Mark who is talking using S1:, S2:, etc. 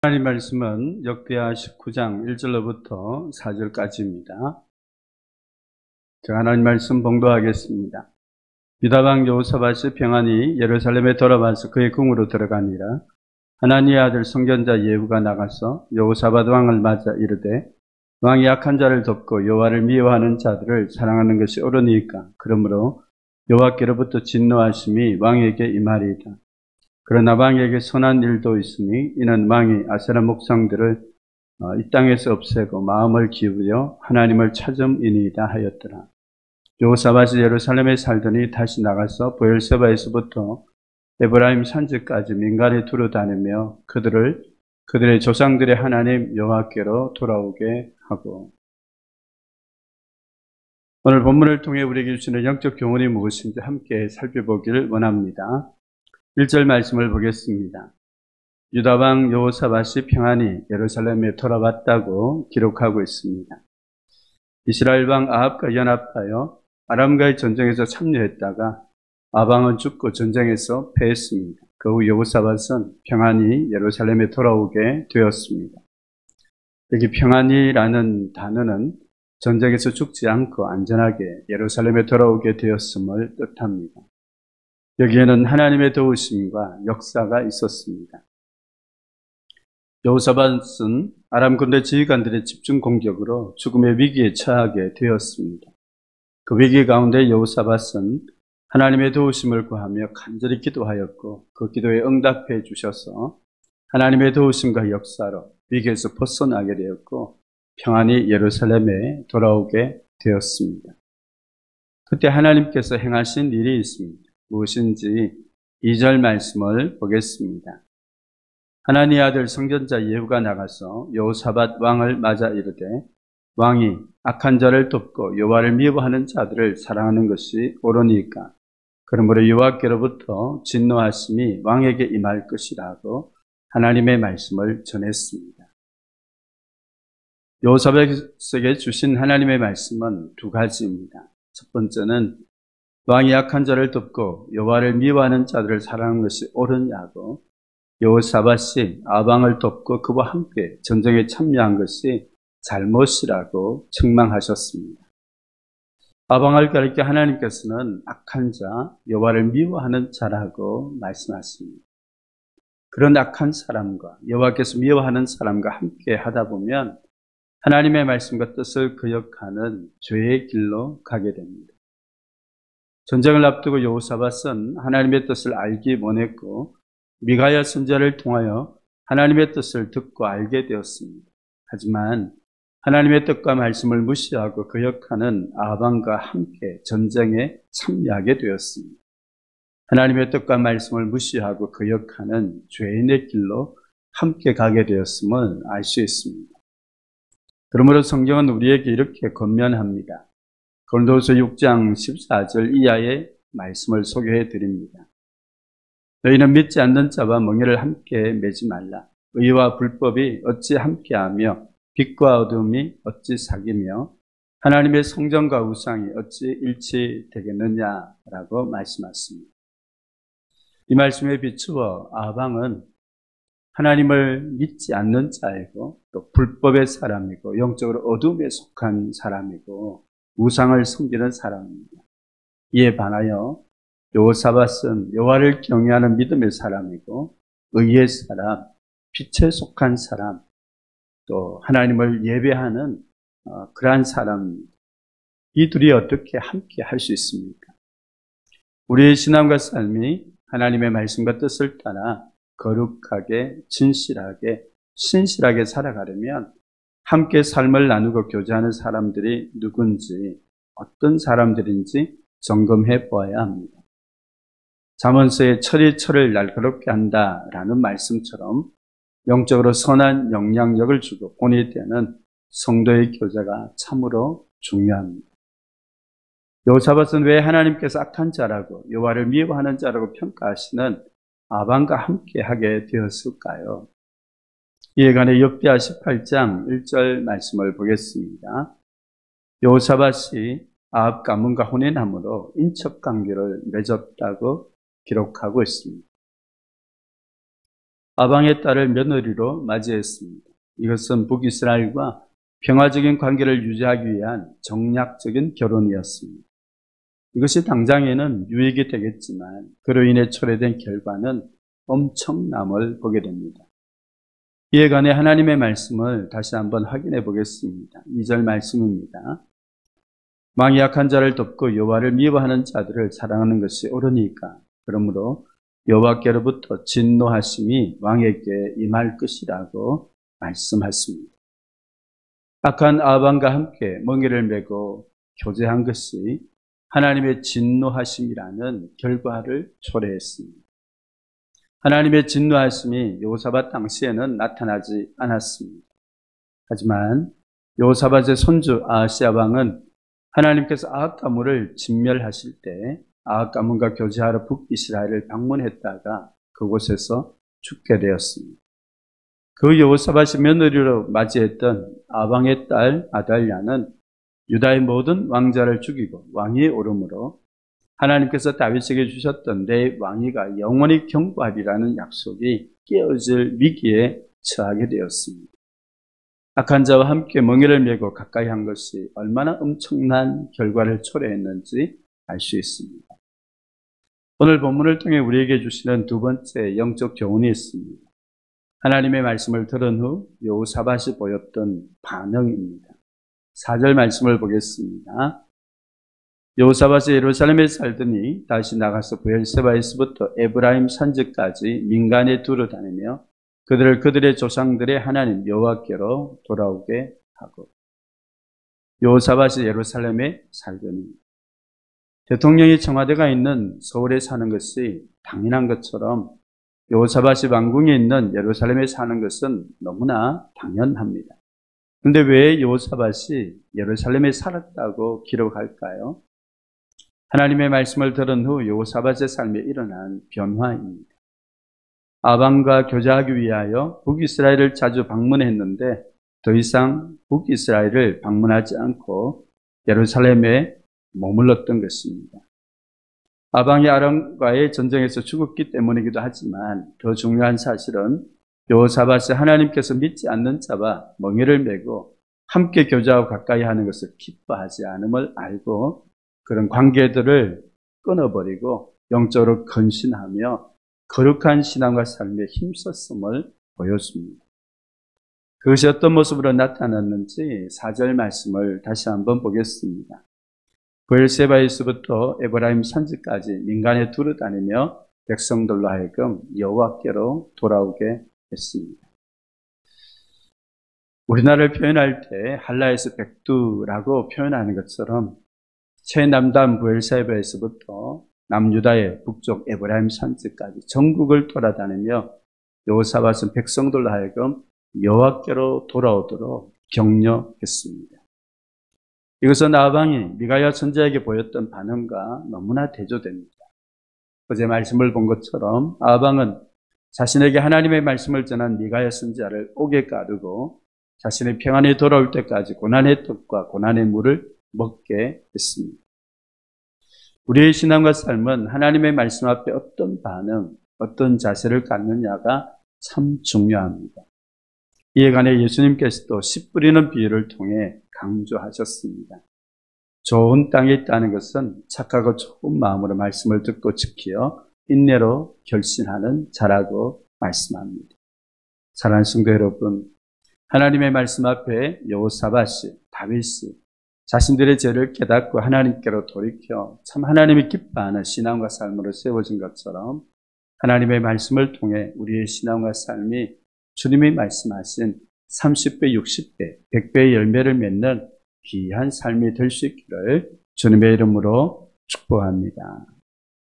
S1: 하나님 말씀은 역대하 19장 1절로부터 4절까지입니다. 제가 하나님 말씀 봉독하겠습니다. 유다왕 여호사밧이 평안히 예루살렘에 돌아와서 그의 궁으로 들어가니라. 하나니의 아들 선견자 예후가 나가서 여호사밧 왕을 맞아 이르되, 왕이 악한 자를 돕고 여호와를 미워하는 자들을 사랑하는 것이 옳으니까. 그러므로 여호와께로부터 진노하심이 왕에게 임하리이다. 그러나 왕에게 선한 일도 있으니 이는 왕이 아세라 목상들을 이 땅에서 없애고 마음을 기울여 하나님을 찾음이니이다 하였더라. 여호사밧이 예루살렘에 살더니 다시 나가서 브엘세바에서부터 에브라임 산지까지 민간에 두루 다니며 그들의 조상들의 하나님 여호와께로 돌아오게 하고. 오늘 본문을 통해 우리에게 주시는 영적 교훈이 무엇인지 함께 살펴보기를 원합니다. 1절 말씀을 보겠습니다. 유다왕 여호사밧이 평안히 예루살렘에 돌아왔다고 기록하고 있습니다. 이스라엘 왕 아합과 연합하여 아람과의 전쟁에서 참여했다가 아합은 죽고 전쟁에서 패했습니다. 그 후 여호사밧은 평안히 예루살렘에 돌아오게 되었습니다. 여기 평안이라는 단어는 전쟁에서 죽지 않고 안전하게 예루살렘에 돌아오게 되었음을 뜻합니다. 여기에는 하나님의 도우심과 역사가 있었습니다. 여호사밧은 아람 군대 지휘관들의 집중 공격으로 죽음의 위기에 처하게 되었습니다. 그 위기 가운데 여호사밧은 하나님의 도우심을 구하며 간절히 기도하였고, 그 기도에 응답해 주셔서 하나님의 도우심과 역사로 위기에서 벗어나게 되었고 평안히 예루살렘에 돌아오게 되었습니다. 그때 하나님께서 행하신 일이 있습니다. 무엇인지 2절 말씀을 보겠습니다. 하나님의 아들 선견자 예후가 나가서 여호사밧 왕을 맞아 이르되, 왕이 악한 자를 돕고 여호와를 미워하는 자들을 사랑하는 것이 옳으니까. 그러므로 여호와께로부터 진노하심이 왕에게 임할 것이라고 하나님의 말씀을 전했습니다. 여호사밧에게 주신 하나님의 말씀은 두 가지입니다. 첫 번째는 왕이 악한 자를 돕고 여호와를 미워하는 자들을 사랑하는 것이 옳으냐고, 여호사밧이 아방을 돕고 그와 함께 전쟁에 참여한 것이 잘못이라고 책망하셨습니다. 아방을 가리켜 하나님께서는 악한 자, 여호와를 미워하는 자라고 말씀하십니다. 그런 악한 사람과 여호와께서 미워하는 사람과 함께 하다 보면 하나님의 말씀과 뜻을 거역하는 죄의 길로 가게 됩니다. 전쟁을 앞두고 여호사밧은 하나님의 뜻을 알기 원했고 미가야 선지자를 통하여 하나님의 뜻을 듣고 알게 되었습니다. 하지만 하나님의 뜻과 말씀을 무시하고 거역하는 아방과 함께 전쟁에 참여하게 되었습니다. 하나님의 뜻과 말씀을 무시하고 거역하는 죄인의 길로 함께 가게 되었음을 알 수 있습니다. 그러므로 성경은 우리에게 이렇게 권면합니다. 고린도후서 6장 14절 이하의 말씀을 소개해 드립니다. 너희는 믿지 않는 자와 멍에를 함께 매지 말라. 의와 불법이 어찌 함께하며 빛과 어둠이 어찌 사귀며 하나님의 성전과 우상이 어찌 일치되겠느냐라고 말씀하십니다. 이 말씀에 비추어 아방은 하나님을 믿지 않는 자이고 또 불법의 사람이고 영적으로 어둠에 속한 사람이고 우상을 섬기는 사람입니다. 이에 반하여 여호사밧은 여호와를 경외하는 믿음의 사람이고 의의 사람, 빛에 속한 사람, 또 하나님을 예배하는 그러한 사람입니다. 이 둘이 어떻게 함께 할 수 있습니까? 우리의 신앙과 삶이 하나님의 말씀과 뜻을 따라 거룩하게, 진실하게, 신실하게 살아가려면 함께 삶을 나누고 교제하는 사람들이 누군지, 어떤 사람들인지 점검해 보아야 합니다. 잠언서에 철이 철을 날카롭게 한다라는 말씀처럼 영적으로 선한 영향력을 주고 본이 되는 성도의 교제가 참으로 중요합니다. 여호사밧은 왜 하나님께서 악한 자라고 여호와를 미워하는 자라고 평가하시는 아방과 함께 하게 되었을까요? 이에 관해 역대하 18장 1절 말씀을 보겠습니다. 여호사밧이 아합 가문과 혼인함으로 인척관계를 맺었다고 기록하고 있습니다. 아방의 딸을 며느리로 맞이했습니다. 이것은 북이스라엘과 평화적인 관계를 유지하기 위한 정략적인 결혼이었습니다. 이것이 당장에는 유익이 되겠지만 그로 인해 초래된 결과는 엄청남을 보게 됩니다. 이에 관해 하나님의 말씀을 다시 한번 확인해 보겠습니다. 2절 말씀입니다. 왕이 약한 자를 돕고 여호와를 미워하는 자들을 사랑하는 것이 옳으니까 그러므로 여호와께로부터 진노하심이 왕에게 임할 것이라고 말씀하십니다. 악한 아방과 함께 멍에를 메고 교제한 것이 하나님의 진노하심이라는 결과를 초래했습니다. 하나님의 진노하심이 여호사밧 당시에는 나타나지 않았습니다. 하지만 여호사밧의 손주 아하시야 왕은 하나님께서 아합 가문을 진멸하실 때 아합 가문과 교제하러 북이스라엘을 방문했다가 그곳에서 죽게 되었습니다. 그 여호사밧이 며느리로 맞이했던 아방의 딸 아달랴는 유다의 모든 왕자를 죽이고 왕위에 오르므로 하나님께서 다윗에게 주셨던 내 왕위가 영원히 경고하리라는 약속이 깨어질 위기에 처하게 되었습니다. 악한 자와 함께 멍에를 메고 가까이 한 것이 얼마나 엄청난 결과를 초래했는지 알 수 있습니다. 오늘 본문을 통해 우리에게 주시는 두 번째 영적 교훈이 있습니다. 하나님의 말씀을 들은 후 여호사밧이 보였던 반응입니다. 4절 말씀을 보겠습니다. 여호사밧이 예루살렘에 살더니 다시 나가서 브엘세바에서부터 에브라임 산지까지 민간에 두루 다니며 그들을 그들의 조상들의 하나님 여호와께로 돌아오게 하고. 여호사밧이 예루살렘에 살더니 대통령이 청와대가 있는 서울에 사는 것이 당연한 것처럼 여호사밧이 왕궁에 있는 예루살렘에 사는 것은 너무나 당연합니다. 그런데 왜 여호사밧이 예루살렘에 살았다고 기록할까요? 하나님의 말씀을 들은 후 여호사밧의 삶에 일어난 변화입니다. 아방과 교제하기 위하여 북이스라엘을 자주 방문했는데 더 이상 북이스라엘을 방문하지 않고 예루살렘에 머물렀던 것입니다. 아방이 아람과의 전쟁에서 죽었기 때문이기도 하지만 더 중요한 사실은 여호사밧이 하나님께서 믿지 않는 자와 멍에를 메고 함께 교제하고 가까이 하는 것을 기뻐하지 않음을 알고 그런 관계들을 끊어버리고 영적으로 근신하며 거룩한 신앙과 삶에 힘썼음을 보여줍니다. 그것이 어떤 모습으로 나타났는지 4절 말씀을 다시 한번 보겠습니다. 브엘세바에서부터 에브라임 산지까지 민간에 두루 다니며 백성들로 하여금 여호와께로 돌아오게 했습니다. 우리나라를 표현할 때 한라에서 백두라고 표현하는 것처럼 최남단 브엘세바에서부터 남유다의 북쪽 에브라임 산지까지 전국을 돌아다니며 여호사밧은 백성들로 하여금 여호와께로 돌아오도록 격려했습니다. 이것은 아방이 미가야 선지자에게 보였던 반응과 너무나 대조됩니다. 어제 말씀을 본 것처럼 아방은 자신에게 하나님의 말씀을 전한 미가야 선지자를 옥에 가두고 자신의 평안이 돌아올 때까지 고난의 떡과 고난의 물을 먹게 했습니다. 우리의 신앙과 삶은 하나님의 말씀 앞에 어떤 반응, 어떤 자세를 갖느냐가 참 중요합니다. 이에 관해 예수님께서도 씨 뿌리는 비유를 통해 강조하셨습니다. 좋은 땅에 있다는 것은 착하고 좋은 마음으로 말씀을 듣고 지키어 인내로 결신하는 자라고 말씀합니다. 사랑하는 성도 여러분, 하나님의 말씀 앞에 여호사밧이, 다윗이 자신들의 죄를 깨닫고 하나님께로 돌이켜 참 하나님이 기뻐하는 신앙과 삶으로 세워진 것처럼 하나님의 말씀을 통해 우리의 신앙과 삶이 주님이 말씀하신 30배, 60배, 100배의 열매를 맺는 귀한 삶이 될 수 있기를 주님의 이름으로 축복합니다.